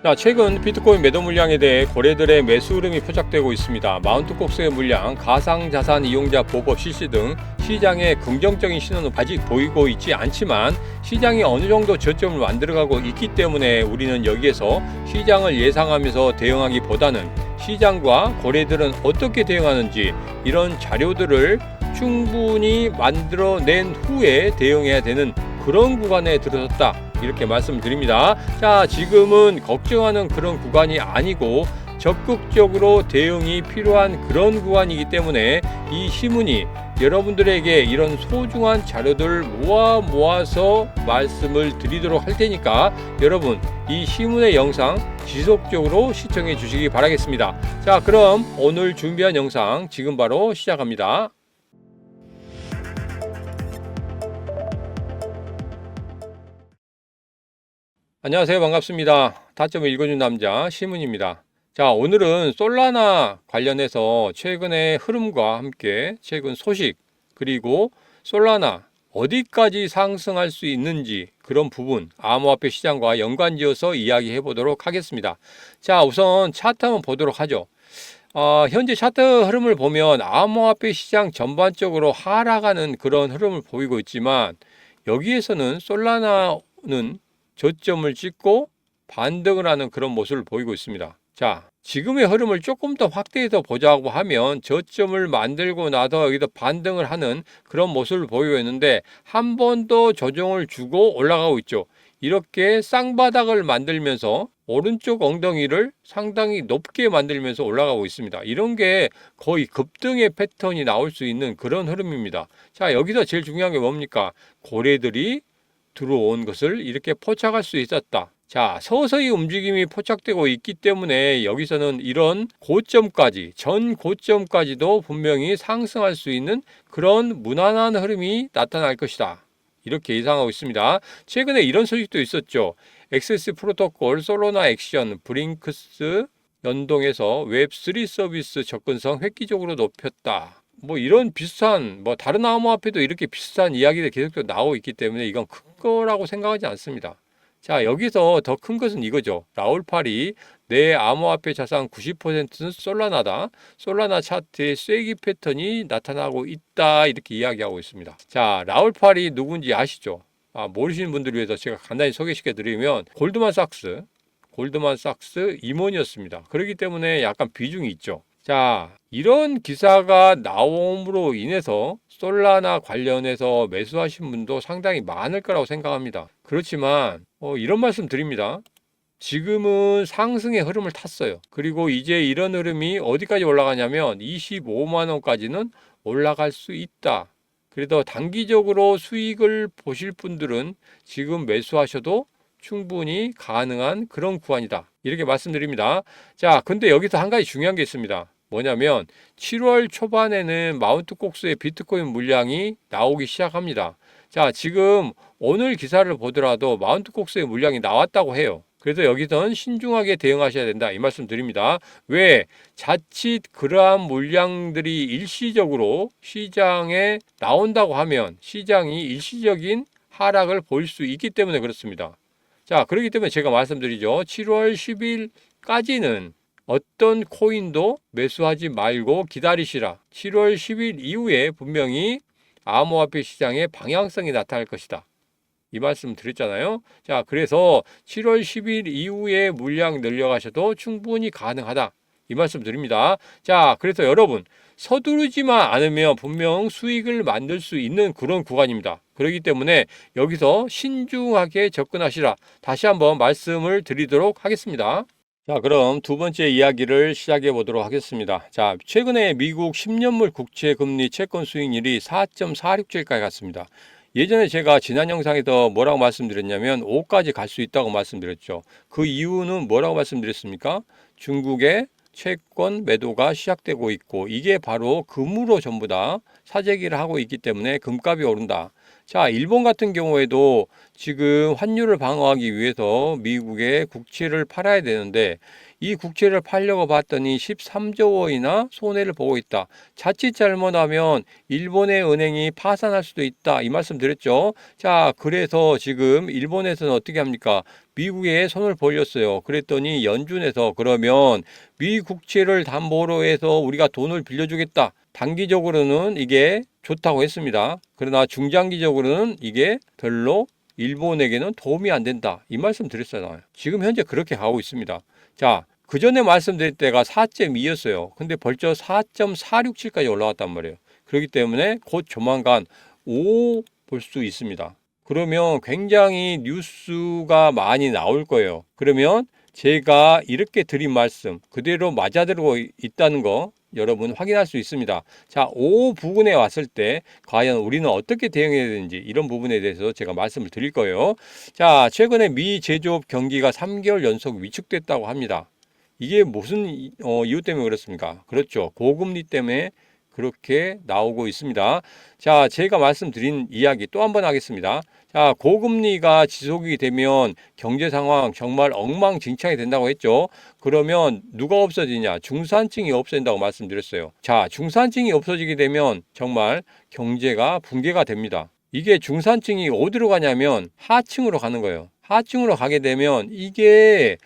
자, 최근 비트코인 매도 물량에 대해 거래들의 매수 흐름이 포착되고 있습니다. 마운트 kok스의 물량, 가상자산 이용자 보급 실시 등 시장에 긍정적인 신호는 아직 보이고 있지 않지만 시장이 어느 정도 저점을 만들어가고 있기 때문에 우리는 여기에서 시장을 예상하면서 대응하기보다는 시장과 거래들은 어떻게 대응하는지 이런 자료들을 충분히 만들어낸 후에 대응해야 되는 그런 구간에 들어섰다, 이렇게 말씀드립니다. 자, 지금은 걱정하는 그런 구간이 아니고 적극적으로 대응이 필요한 그런 구간이기 때문에 이 시문이 여러분들에게 이런 소중한 자료들을 모아서 말씀을 드리도록 할 테니까 여러분 이 시문의 영상 지속적으로 시청해 주시기 바라겠습니다. 자, 그럼 오늘 준비한 영상 지금 바로 시작합니다. 안녕하세요. 반갑습니다. 타점을 읽어준 남자 시문입니다. 자, 오늘은 솔라나 관련해서 최근의 흐름과 함께 최근 소식, 그리고 솔라나 어디까지 상승할 수 있는지 그런 부분 암호화폐 시장과 연관지어서 이야기해 보도록 하겠습니다. 자, 우선 차트 한번 보도록 하죠. 현재 차트 흐름을 보면 암호화폐 시장 전반적으로 하락하는 그런 흐름을 보이고 있지만 여기에서는 솔라나는 저점을 찍고 반등을 하는 그런 모습을 보이고 있습니다. 자, 지금의 흐름을 조금 더 확대해서 보자고 하면 저점을 만들고 나서 여기서 반등을 하는 그런 모습을 보이고 있는데 한 번 더 조정을 주고 올라가고 있죠. 이렇게 쌍바닥을 만들면서 오른쪽 엉덩이를 상당히 높게 만들면서 올라가고 있습니다. 이런 게 거의 급등의 패턴이 나올 수 있는 그런 흐름입니다. 자, 여기서 제일 중요한 게 뭡니까? 고래들이 들어온 것을 이렇게 포착할 수 있었다. 자, 서서히 움직임이 포착되고 있기 때문에 여기서는 이런 고점까지, 전 고점까지도 분명히 상승할 수 있는 그런 무난한 흐름이 나타날 것이다, 이렇게 예상하고 있습니다. 최근에 이런 소식도 있었죠. XS 프로토콜, 솔라나 액션, 브링크스 연동해서 웹3 서비스 접근성 획기적으로 높였다. 뭐 이런 비슷한, 뭐 다른 암호화폐도 이렇게 비슷한 이야기들이 계속 나오고 있기 때문에 이건 큰 거라고 생각하지 않습니다. 자, 여기서 더 큰 것은 이거죠. 라울팔이 내 암호화폐 자산 90%는 솔라나다. 솔라나 차트에 쐐기 패턴이 나타나고 있다, 이렇게 이야기하고 있습니다. 자, 라울팔이 누군지 아시죠? 모르시는 분들을 위해서 제가 간단히 소개시켜 드리면 골드만삭스 임원이었습니다. 그렇기 때문에 약간 비중이 있죠. 자, 이런 기사가 나옴으로 인해서 솔라나 관련해서 매수하신 분도 상당히 많을 거라고 생각합니다. 그렇지만 이런 말씀 드립니다. 지금은 상승의 흐름을 탔어요. 그리고 이제 이런 흐름이 어디까지 올라가냐면 25만 원까지는 올라갈 수 있다. 그래도 단기적으로 수익을 보실 분들은 지금 매수하셔도 충분히 가능한 그런 구간이다, 이렇게 말씀드립니다. 자, 근데 여기서 한 가지 중요한 게 있습니다. 뭐냐면 7월 초반에는 마운트 kok스의 비트코인 물량이 나오기 시작합니다. 자, 지금 오늘 기사를 보더라도 마운트 kok스의 물량이 나왔다고 해요. 그래서 여기선 신중하게 대응하셔야 된다, 이 말씀 드립니다. 왜? 자칫 그러한 물량들이 일시적으로 시장에 나온다고 하면 시장이 일시적인 하락을 보일 수 있기 때문에 그렇습니다. 자, 그렇기 때문에 제가 말씀드리죠. 7월 10일까지는 어떤 코인도 매수하지 말고 기다리시라. 7월 10일 이후에 분명히 암호화폐 시장의 방향성이 나타날 것이다, 이 말씀 드렸잖아요. 자, 그래서 7월 10일 이후에 물량 늘려가셔도 충분히 가능하다, 이 말씀 드립니다. 자, 그래서 여러분 서두르지만 않으면 분명 수익을 만들 수 있는 그런 구간입니다. 그렇기 때문에 여기서 신중하게 접근하시라, 다시 한번 말씀을 드리도록 하겠습니다. 자, 그럼 두 번째 이야기를 시작해 보도록 하겠습니다. 자, 최근에 미국 10년물 국채 금리 채권 수익률이 4.46%까지 갔습니다. 예전에 제가 지난 영상에서 뭐라고 말씀드렸냐면 5까지 갈 수 있다고 말씀드렸죠. 그 이유는 뭐라고 말씀드렸습니까? 중국의 채권 매도가 시작되고 있고 이게 바로 금으로 전부 다 사재기를 하고 있기 때문에 금값이 오른다. 자, 일본 같은 경우에도 지금 환율을 방어하기 위해서 미국의 국채를 팔아야 되는데 이 국채를 팔려고 봤더니 13조 원이나 손해를 보고 있다. 자칫 잘못하면 일본의 은행이 파산할 수도 있다, 이 말씀 드렸죠. 자, 그래서 지금 일본에서는 어떻게 합니까? 미국에 손을 벌렸어요. 그랬더니 연준에서 그러면 미 국채를 담보로 해서 우리가 돈을 빌려주겠다. 단기적으로는 이게 좋다고 했습니다. 그러나 중장기적으로는 이게 별로 일본에게는 도움이 안 된다. 이 말씀 드렸잖아요. 지금 현재 그렇게 가고 있습니다. 자, 그 전에 말씀드릴 때가 4.2였어요. 근데 벌써 4.467까지 올라왔단 말이에요. 그렇기 때문에 곧 조만간 5 볼 수 있습니다. 그러면 굉장히 뉴스가 많이 나올 거예요. 그러면 제가 이렇게 드린 말씀 그대로 맞아들고 있다는 거 여러분 확인할 수 있습니다. 자, 5 부근에 왔을 때 과연 우리는 어떻게 대응해야 되는지 이런 부분에 대해서 제가 말씀을 드릴 거예요. 자, 최근에 미 제조업 경기가 3개월 연속 위축됐다고 합니다. 이게 무슨 이유 때문에 그렇습니까? 그렇죠. 고금리 때문에 그렇게 나오고 있습니다. 자, 제가 말씀드린 이야기 또 한 번 하겠습니다. 자, 고금리가 지속이 되면 경제 상황 정말 엉망진창이 된다고 했죠. 그러면 누가 없어지냐? 중산층이 없어진다고 말씀드렸어요. 자, 중산층이 없어지게 되면 정말 경제가 붕괴가 됩니다. 이게 중산층이 어디로 가냐면 하층으로 가는 거예요. 하층으로 가게 되면 이게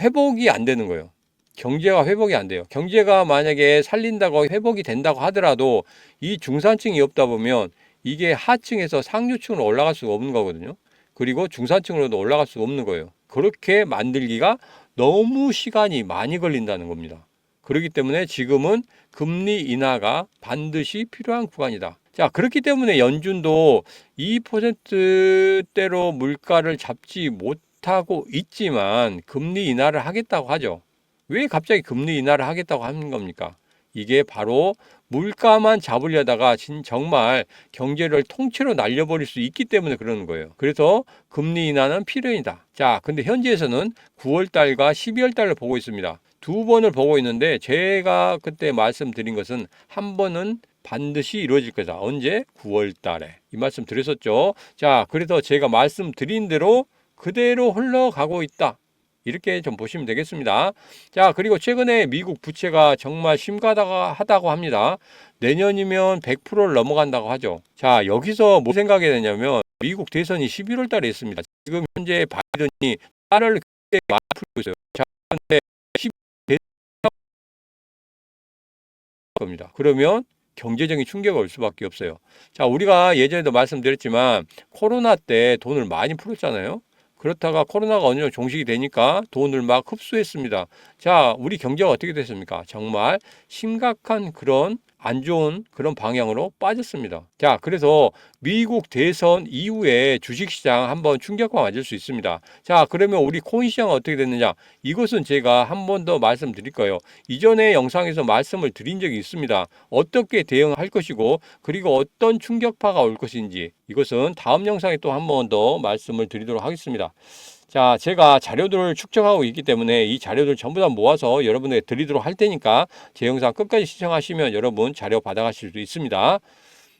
회복이 안 되는 거예요. 경제가 회복이 안 돼요. 경제가 만약에 살린다고 회복이 된다고 하더라도 이 중산층이 없다 보면 이게 하층에서 상류층으로 올라갈 수가 없는 거거든요. 그리고 중산층으로도 올라갈 수가 없는 거예요. 그렇게 만들기가 너무 시간이 많이 걸린다는 겁니다. 그렇기 때문에 지금은 금리 인하가 반드시 필요한 구간이다. 자, 그렇기 때문에 연준도 2%대로 물가를 잡지 못하고 있지만 금리 인하를 하겠다고 하죠. 왜 갑자기 금리 인하를 하겠다고 하는 겁니까? 이게 바로 물가만 잡으려다가 정말 경제를 통째로 날려버릴 수 있기 때문에 그러는 거예요. 그래서 금리 인하는 필연이다. 자, 근데 현지에서는 9월 달과 12월 달을 보고 있습니다. 두 번을 보고 있는데 제가 그때 말씀드린 것은 한 번은 반드시 이루어질 거다. 언제? 9월 달에. 이 말씀 드렸었죠. 자, 그래서 제가 말씀드린 대로 그대로 흘러가고 있다. 이렇게 좀 보시면 되겠습니다. 자, 그리고 최근에 미국 부채가 정말 심각하다고 합니다. 내년이면 100%를 넘어간다고 하죠. 자, 여기서 뭐 생각해야 되냐면 미국 대선이 11월 달에 있습니다. 지금 현재 바이든이 달러를 굉장히 많이 풀고 있어요. 자, 그런데 10 겁니다. 그러면 경제적인 충격이 올 수밖에 없어요. 자, 우리가 예전에도 말씀드렸지만 코로나 때 돈을 많이 풀었잖아요. 그렇다가 코로나가 어느 정도 종식이 되니까 돈을 막 흡수했습니다. 자, 우리 경제가 어떻게 됐습니까? 정말 심각한 그런 안 좋은 그런 방향으로 빠졌습니다. 자, 그래서 미국 대선 이후에 주식시장 한번 충격과 맞을 수 있습니다. 자, 그러면 우리 코인 시장은 어떻게 됐느냐? 이것은 제가 한 번 더 말씀드릴 거예요. 이전에 영상에서 말씀을 드린 적이 있습니다. 어떻게 대응할 것이고 그리고 어떤 충격파가 올 것인지 이것은 다음 영상에 또 한 번 더 말씀을 드리도록 하겠습니다. 자, 제가 자료들을 축적하고 있기 때문에 이 자료들 전부 다 모아서 여러분에게 드리도록 할 테니까 제 영상 끝까지 시청하시면 여러분 자료 받아가실 수 있습니다.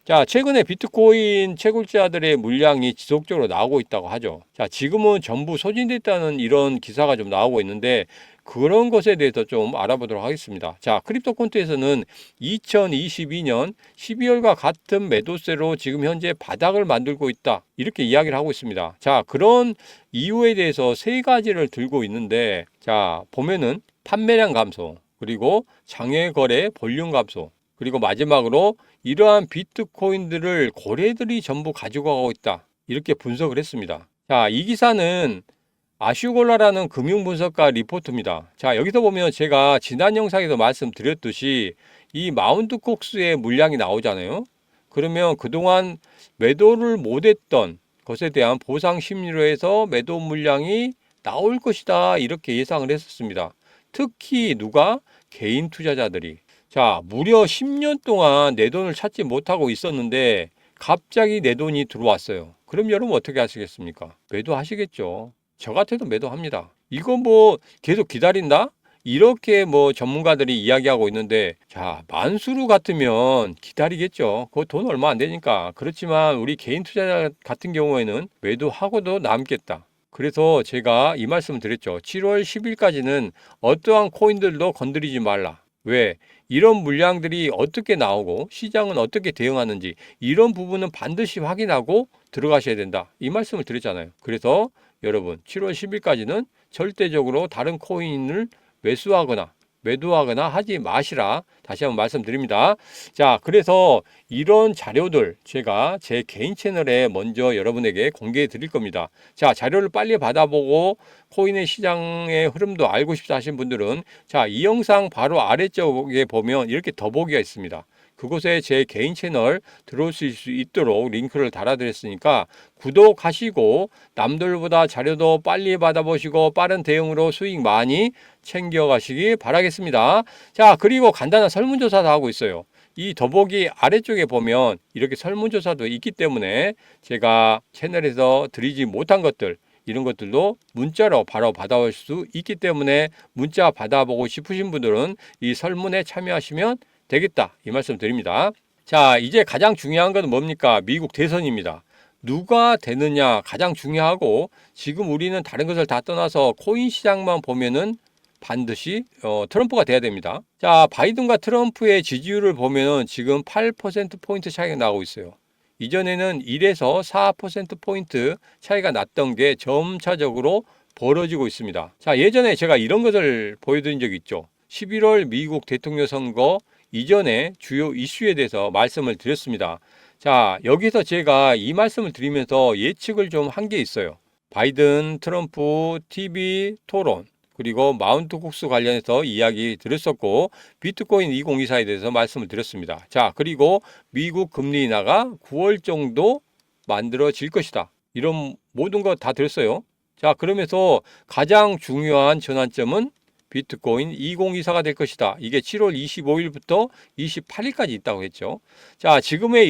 자, 최근에 비트코인 채굴자들의 물량이 지속적으로 나오고 있다고 하죠. 자, 지금은 전부 소진됐다는 이런 기사가 좀 나오고 있는데 그런 것에 대해서 좀 알아보도록 하겠습니다. 자, 크립토콘트에서는 2022년 12월과 같은 매도세로 지금 현재 바닥을 만들고 있다. 이렇게 이야기를 하고 있습니다. 자, 그런 이유에 대해서 세 가지를 들고 있는데 자, 보면은 판매량 감소, 그리고 장외 거래 볼륨 감소, 그리고 마지막으로 이러한 비트코인들을 고래들이 전부 가지고 가고 있다. 이렇게 분석을 했습니다. 자, 이 기사는 아슈골라라는 금융분석가 리포트입니다. 자, 여기서 보면 제가 지난 영상에서 말씀드렸듯이 이 마운트 콕스의 물량이 나오잖아요. 그러면 그동안 매도를 못했던 것에 대한 보상 심리로 해서 매도 물량이 나올 것이다. 이렇게 예상을 했었습니다. 특히 누가? 개인 투자자들이. 자, 무려 10년 동안 내 돈을 찾지 못하고 있었는데 갑자기 내 돈이 들어왔어요. 그럼 여러분 어떻게 하시겠습니까? 매도하시겠죠. 저 같아도 매도합니다. 이거 뭐 계속 기다린다? 이렇게 뭐 전문가들이 이야기하고 있는데 자, 만수르 같으면 기다리겠죠. 그거 돈 얼마 안 되니까. 그렇지만 우리 개인 투자자 같은 경우에는 매도하고도 남겠다. 그래서 제가 이 말씀을 드렸죠. 7월 10일까지는 어떠한 코인들도 건드리지 말라. 왜? 이런 물량들이 어떻게 나오고 시장은 어떻게 대응하는지 이런 부분은 반드시 확인하고 들어가셔야 된다. 이 말씀을 드렸잖아요. 그래서 여러분 7월 10일까지는 절대적으로 다른 코인을 매도하거나 하지 마시라 다시 한번 말씀드립니다. 자, 그래서 이런 자료들 제가 제 개인 채널에 먼저 여러분에게 공개해 드릴 겁니다. 자, 자료를 빨리 받아보고 코인의 시장의 흐름도 알고 싶다 하신 분들은 자, 이 영상 바로 아래쪽에 보면 이렇게 더보기가 있습니다. 그곳에 제 개인 채널 들어오실 수 있도록 링크를 달아드렸으니까 구독하시고 남들보다 자료도 빨리 받아보시고 빠른 대응으로 수익 많이 챙겨가시기 바라겠습니다. 자, 그리고 간단한 설문조사도 하고 있어요. 이 더보기 아래쪽에 보면 이렇게 설문조사도 있기 때문에 제가 채널에서 드리지 못한 것들 이런 것들도 문자로 바로 받아올 수 있기 때문에 문자 받아보고 싶으신 분들은 이 설문에 참여하시면 되겠다 이 말씀 드립니다. 자, 이제 가장 중요한 건 뭡니까? 미국 대선입니다. 누가 되느냐 가장 중요하고 지금 우리는 다른 것을 다 떠나서 코인 시장만 보면은 반드시 트럼프가 돼야 됩니다. 자, 바이든과 트럼프의 지지율을 보면은 지금 8%포인트 차이가 나고 있어요. 이전에는 1에서 4%포인트 차이가 났던 게 점차적으로 벌어지고 있습니다. 자, 예전에 제가 이런 것을 보여드린 적이 있죠. 11월 미국 대통령 선거 이전에 주요 이슈에 대해서 말씀을 드렸습니다. 자, 여기서 제가 이 말씀을 드리면서 예측을 좀 한 게 있어요. 바이든, 트럼프, TV 토론, 그리고 마운트 콕스 관련해서 이야기 드렸었고, 비트코인 2024에 대해서 말씀을 드렸습니다. 자, 그리고 미국 금리 인하가 9월 정도 만들어질 것이다. 이런 모든 거 다 드렸어요. 자, 그러면서 가장 중요한 전환점은 비트코인 2024가 될 것이다. 이게 7월 25일부터 28일까지 있다고 했죠. 자, 지금의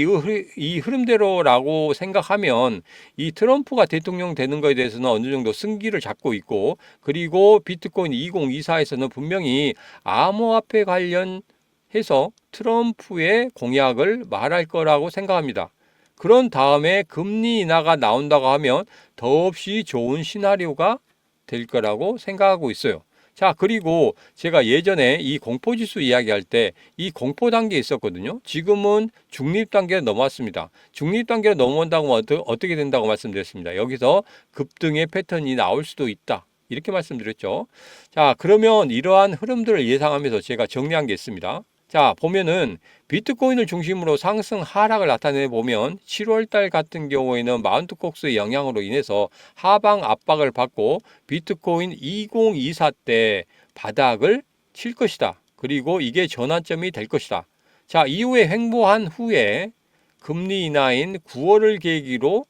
이 흐름대로라고 생각하면 이 트럼프가 대통령 되는 것에 대해서는 어느 정도 승기를 잡고 있고, 그리고 비트코인 2024에서는 분명히 암호화폐 관련해서 트럼프의 공약을 말할 거라고 생각합니다. 그런 다음에 금리 인하가 나온다고 하면 더없이 좋은 시나리오가 될 거라고 생각하고 있어요. 자, 그리고 제가 예전에 이 공포지수 이야기할 때 이 공포 단계에 있었거든요. 지금은 중립 단계로 넘어왔습니다. 중립 단계로 넘어온다고 하면 어떻게 된다고 말씀드렸습니다. 여기서 급등의 패턴이 나올 수도 있다. 이렇게 말씀드렸죠. 자, 그러면 이러한 흐름들을 예상하면서 제가 정리한 게 있습니다. 자, 보면은 비트코인을 중심으로 상승 하락을 나타내 보면 7월 달 같은 경우에는 마운트 콕스의 영향으로 인해서 하방 압박을 받고 비트코인 2024 때 바닥을 칠 것이다. 그리고 이게 전환점이 될 것이다. 자, 이후에 횡보한 후에 금리 인하인 9월을 계기로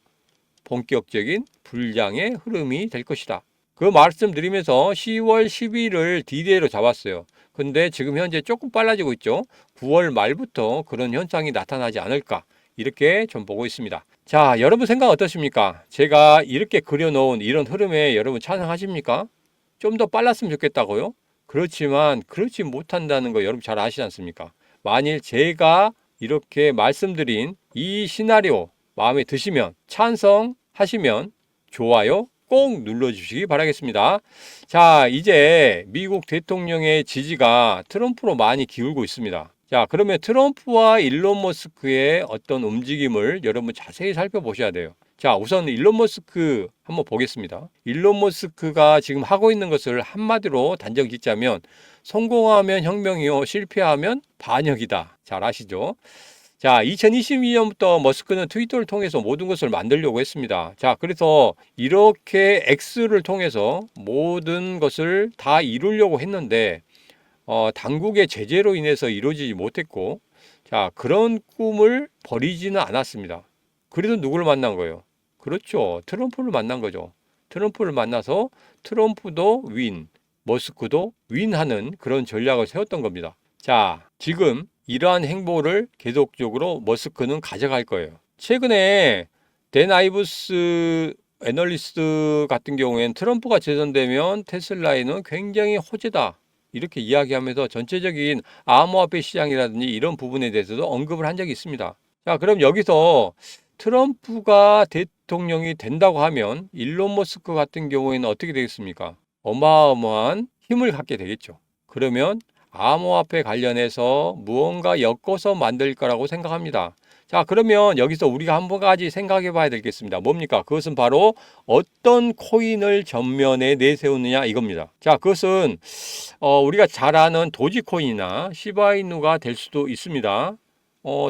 본격적인 불량의 흐름이 될 것이다. 그 말씀드리면서 10월 10일을 디데이로 잡았어요. 근데 지금 현재 조금 빨라지고 있죠. 9월 말부터 그런 현상이 나타나지 않을까 이렇게 좀 보고 있습니다. 자, 여러분 생각 어떠십니까? 제가 이렇게 그려놓은 이런 흐름에 여러분 찬성하십니까? 좀 더 빨랐으면 좋겠다고요? 그렇지만 그렇지 못한다는 거 여러분 잘 아시지 않습니까? 만일 제가 이렇게 말씀드린 이 시나리오 마음에 드시면 찬성하시면 좋아요 꼭 눌러주시기 바라겠습니다. 자, 이제 미국 대통령의 지지가 트럼프로 많이 기울고 있습니다. 자, 그러면 트럼프와 일론 머스크의 어떤 움직임을 여러분 자세히 살펴보셔야 돼요. 자, 우선 일론 머스크 한번 보겠습니다. 일론 머스크가 지금 하고 있는 것을 한마디로 단정 짓자면 성공하면 혁명이요, 실패하면 반역이다. 잘 아시죠? 자, 2022년부터 머스크는 트위터를 통해서 모든 것을 만들려고 했습니다. 자, 그래서 이렇게 X를 통해서 모든 것을 다 이루려고 했는데, 당국의 제재로 인해서 이루어지지 못했고, 자, 그런 꿈을 버리지는 않았습니다. 그래도 누구를 만난 거예요? 그렇죠. 트럼프를 만난 거죠. 트럼프를 만나서 트럼프도 윈, 머스크도 윈하는 그런 전략을 세웠던 겁니다. 자, 지금 이러한 행보를 계속적으로 머스크는 가져갈 거예요. 최근에 댄 아이브스 애널리스트 같은 경우에는 트럼프가 재선되면 테슬라에는 굉장히 호재다. 이렇게 이야기하면서 전체적인 암호화폐 시장이라든지 이런 부분에 대해서도 언급을 한 적이 있습니다. 자, 그럼 여기서 트럼프가 대통령이 된다고 하면 일론 머스크 같은 경우에는 어떻게 되겠습니까? 어마어마한 힘을 갖게 되겠죠. 그러면 암호화폐 관련해서 무언가 엮어서 만들 거라고 생각합니다. 자, 그러면 여기서 우리가 한 가지 생각해 봐야 되겠습니다. 뭡니까? 그것은 바로 어떤 코인을 전면에 내세우느냐 이겁니다. 자, 그것은 우리가 잘 아는 도지코인이나 시바이누가 될 수도 있습니다.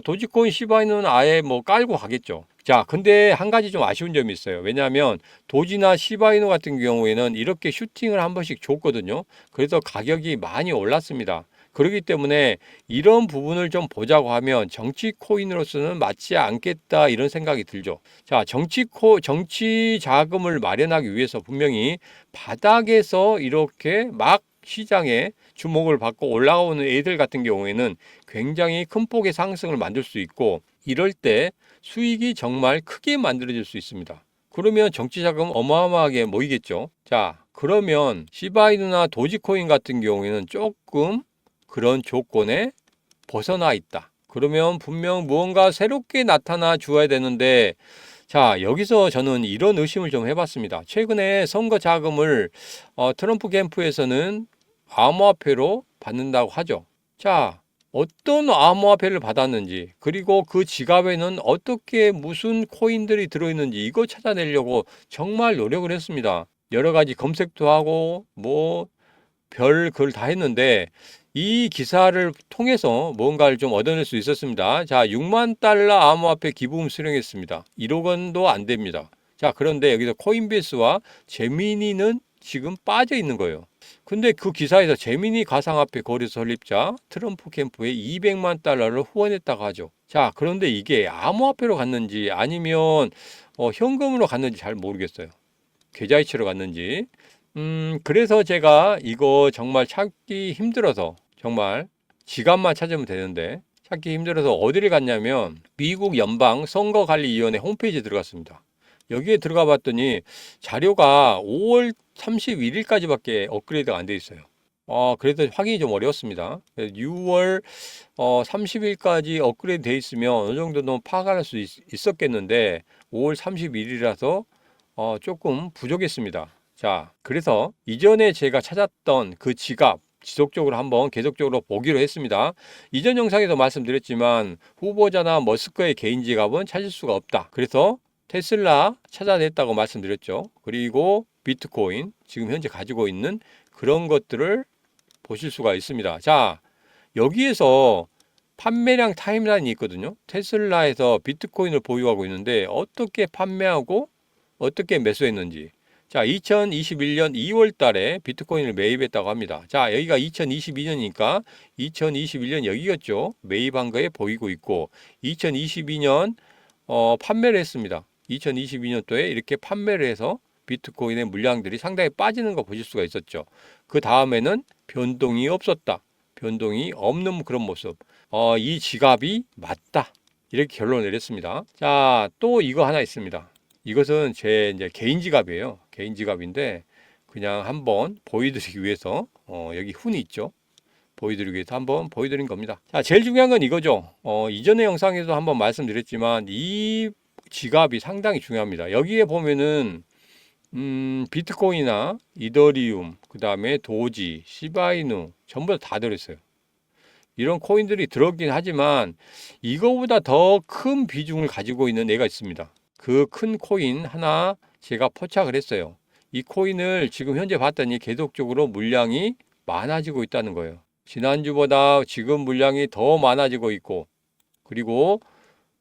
도지코인, 시바이누는 아예 뭐 깔고 가겠죠. 자, 근데 한 가지 좀 아쉬운 점이 있어요. 왜냐하면 도지나 시바이누 같은 경우에는 이렇게 슈팅을 한 번씩 줬거든요. 그래서 가격이 많이 올랐습니다. 그렇기 때문에 이런 부분을 좀 보자고 하면 정치 코인으로서는 맞지 않겠다 이런 생각이 들죠. 자, 정치 자금을 마련하기 위해서 분명히 바닥에서 이렇게 막 시장에 주목을 받고 올라오는 애들 같은 경우에는 굉장히 큰 폭의 상승을 만들 수 있고, 이럴 때 수익이 정말 크게 만들어질 수 있습니다. 그러면 정치 자금 어마어마하게 모이겠죠. 자, 그러면 시바이누나 도지코인 같은 경우에는 조금 그런 조건에 벗어나 있다. 그러면 분명 무언가 새롭게 나타나 주어야 되는데, 자, 여기서 저는 이런 의심을 좀 해봤습니다. 최근에 선거 자금을 트럼프 캠프에서는 암호화폐로 받는다고 하죠. 자, 어떤 암호화폐를 받았는지, 그리고 그 지갑에는 어떻게 무슨 코인들이 들어있는지 이거 찾아내려고 정말 노력을 했습니다. 여러 가지 검색도 하고 뭐 별 글 다 했는데 이 기사를 통해서 뭔가를 좀 얻어낼 수 있었습니다. 자, 6만 달러 암호화폐 기부금 수령했습니다. 1억 원도 안 됩니다. 자, 그런데 여기서 코인베이스와 제미니는 지금 빠져 있는 거예요. 근데 그 기사에서 제미니 가상화폐 거래 설립자 트럼프 캠프에 200만 달러를 후원했다고 하죠. 자, 그런데 이게 암호화폐로 갔는지 아니면 현금으로 갔는지 잘 모르겠어요. 계좌이체로 갔는지. 그래서 제가 이거 정말 찾기 힘들어서, 정말 지갑만 찾으면 되는데 찾기 힘들어서 어디를 갔냐면 미국 연방 선거관리위원회 홈페이지에 들어갔습니다. 여기에 들어가 봤더니 자료가 5월 31일까지밖에 업그레이드가 안 돼 있어요. 그래서 확인이 좀 어려웠습니다. 6월 30일까지 업그레이드 돼 있으면 어느 정도는 파악할 수 있었겠는데 5월 31일이라서 조금 부족했습니다. 자, 그래서 이전에 제가 찾았던 그 지갑 지속적으로 한번 계속적으로 보기로 했습니다. 이전 영상에도 말씀드렸지만 후보자나 머스크의 개인 지갑은 찾을 수가 없다. 그래서 테슬라 찾아냈다고 말씀드렸죠. 그리고 비트코인 지금 현재 가지고 있는 그런 것들을 보실 수가 있습니다. 자, 여기에서 판매량 타임라인이 있거든요. 테슬라에서 비트코인을 보유하고 있는데 어떻게 판매하고 어떻게 매수했는지. 자, 2021년 2월 달에 비트코인을 매입했다고 합니다. 자, 여기가 2022년이니까 2021년 여기였죠. 매입한 거에 보이고 있고 2022년 판매를 했습니다. 2022년도에 이렇게 판매를 해서 비트코인의 물량들이 상당히 빠지는 거 보실 수가 있었죠. 그 다음에는 변동이 없었다. 변동이 없는 그런 모습. 이 지갑이 맞다. 이렇게 결론을 내렸습니다. 자, 또 이거 하나 있습니다. 이것은 제 이제 개인 지갑이에요. 개인 지갑인데 그냥 한번 보여드리기 위해서 여기 훈이 있죠. 보여드리기 위해서 한번 보여드린 겁니다. 자, 제일 중요한 건 이거죠. 이전의 영상에도 한번 말씀드렸지만 이 지갑이 상당히 중요합니다. 여기에 보면은 비트코인이나 이더리움, 그 다음에 도지, 시바이누 전부 다 들어있어요. 이런 코인들이 들어있긴 하지만 이거보다 더 큰 비중을 가지고 있는 애가 있습니다. 그 큰 코인 하나 제가 포착을 했어요. 이 코인을 지금 현재 봤더니 계속적으로 물량이 많아지고 있다는 거예요. 지난주보다 지금 물량이 더 많아지고 있고, 그리고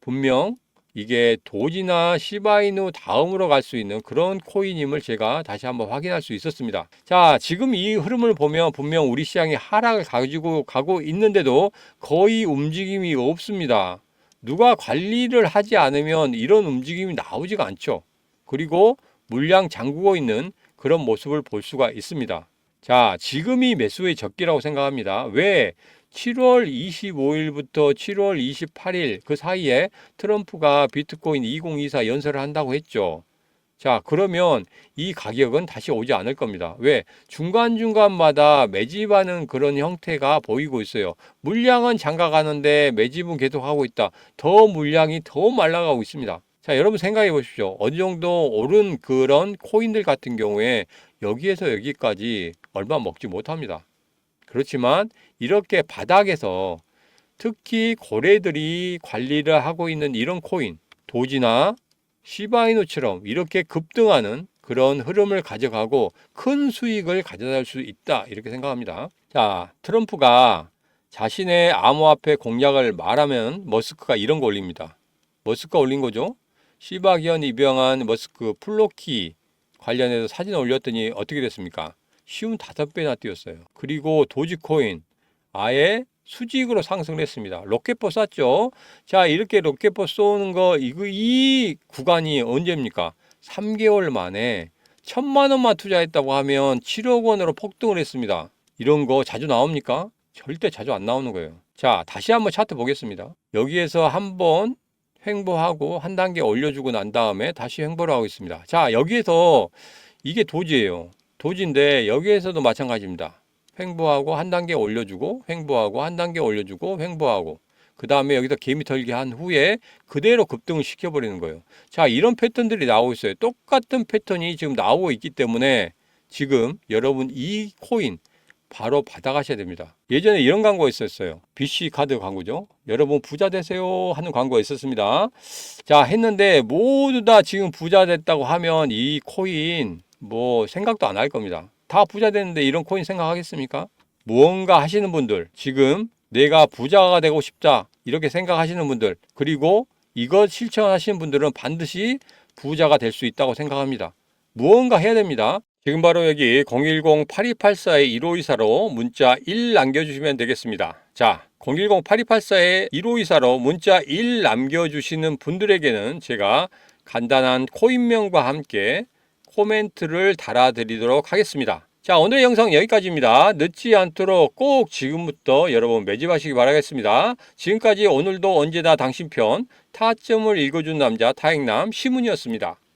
분명 이게 도지나 시바이누 다음으로 갈 수 있는 그런 코인임을 제가 다시 한번 확인할 수 있었습니다. 자, 지금 이 흐름을 보면 분명 우리 시장이 하락을 가지고 가고 있는데도 거의 움직임이 없습니다. 누가 관리를 하지 않으면 이런 움직임이 나오지가 않죠. 그리고 물량 잠그고 있는 그런 모습을 볼 수가 있습니다. 자, 지금이 매수의 적기라고 생각합니다. 왜? 7월 25일부터 7월 28일 그 사이에 트럼프가 비트코인 2024 연설을 한다고 했죠. 자, 그러면 이 가격은 다시 오지 않을 겁니다. 왜? 중간중간마다 매집하는 그런 형태가 보이고 있어요. 물량은 잠가가는데 매집은 계속하고 있다. 더 물량이 더 말라가고 있습니다. 자, 여러분 생각해 보십시오. 어느 정도 오른 그런 코인들 같은 경우에 여기에서 여기까지 얼마 먹지 못합니다. 그렇지만 이렇게 바닥에서 특히 고래들이 관리를 하고 있는 이런 코인, 도지나 시바이누처럼 이렇게 급등하는 그런 흐름을 가져가고 큰 수익을 가져다 줄 수 있다, 이렇게 생각합니다. 자, 트럼프가 자신의 암호화폐 공약을 말하면 머스크가 이런 거 올립니다. 머스크가 올린 거죠. 시바 기원 입양한 머스크 플로키 관련해서 사진을 올렸더니 어떻게 됐습니까? 쉬운 5배나 뛰었어요. 그리고 도지코인 아예 수직으로 상승을 했습니다. 로켓포 쐈죠. 자, 이렇게 로켓포 쏘는 거, 이 구간이 언제입니까? 3개월 만에 1,000만 원만 투자했다고 하면 7억 원으로 폭등을 했습니다. 이런 거 자주 나옵니까? 절대 자주 안 나오는 거예요. 자, 다시 한번 차트 보겠습니다. 여기에서 한번 횡보하고 한 단계 올려주고 난 다음에 다시 횡보를 하고 있습니다. 자, 여기에서 이게 도지예요. 도지인데 여기에서도 마찬가지입니다. 횡보하고 한 단계 올려주고 횡보하고 한 단계 올려주고 횡보하고 그 다음에 여기서 개미 털기 한 후에 그대로 급등을 시켜버리는 거예요. 자, 이런 패턴들이 나오고 있어요. 똑같은 패턴이 지금 나오고 있기 때문에 지금 여러분 이 코인 바로 받아가셔야 됩니다. 예전에 이런 광고가 있었어요. BC 카드 광고죠. 여러분 부자 되세요 하는 광고가 있었습니다. 자, 했는데 모두 다 지금 부자 됐다고 하면 이 코인 뭐 생각도 안 할 겁니다. 다 부자 됐는데 이런 코인 생각하겠습니까? 무언가 하시는 분들, 지금 내가 부자가 되고 싶다 이렇게 생각하시는 분들, 그리고 이것 실천하시는 분들은 반드시 부자가 될 수 있다고 생각합니다. 무언가 해야 됩니다. 지금 바로 여기 010-8284-1524로 문자 1 남겨주시면 되겠습니다. 자, 010-8284-1524로 문자 1 남겨주시는 분들에게는 제가 간단한 코인명과 함께 코멘트를 달아드리도록 하겠습니다. 자, 오늘의 영상 여기까지입니다. 늦지 않도록 꼭 지금부터 여러분 매집하시기 바라겠습니다. 지금까지 오늘도 언제나 당신 편 타점을 읽어준 남자 타익남 시문이었습니다.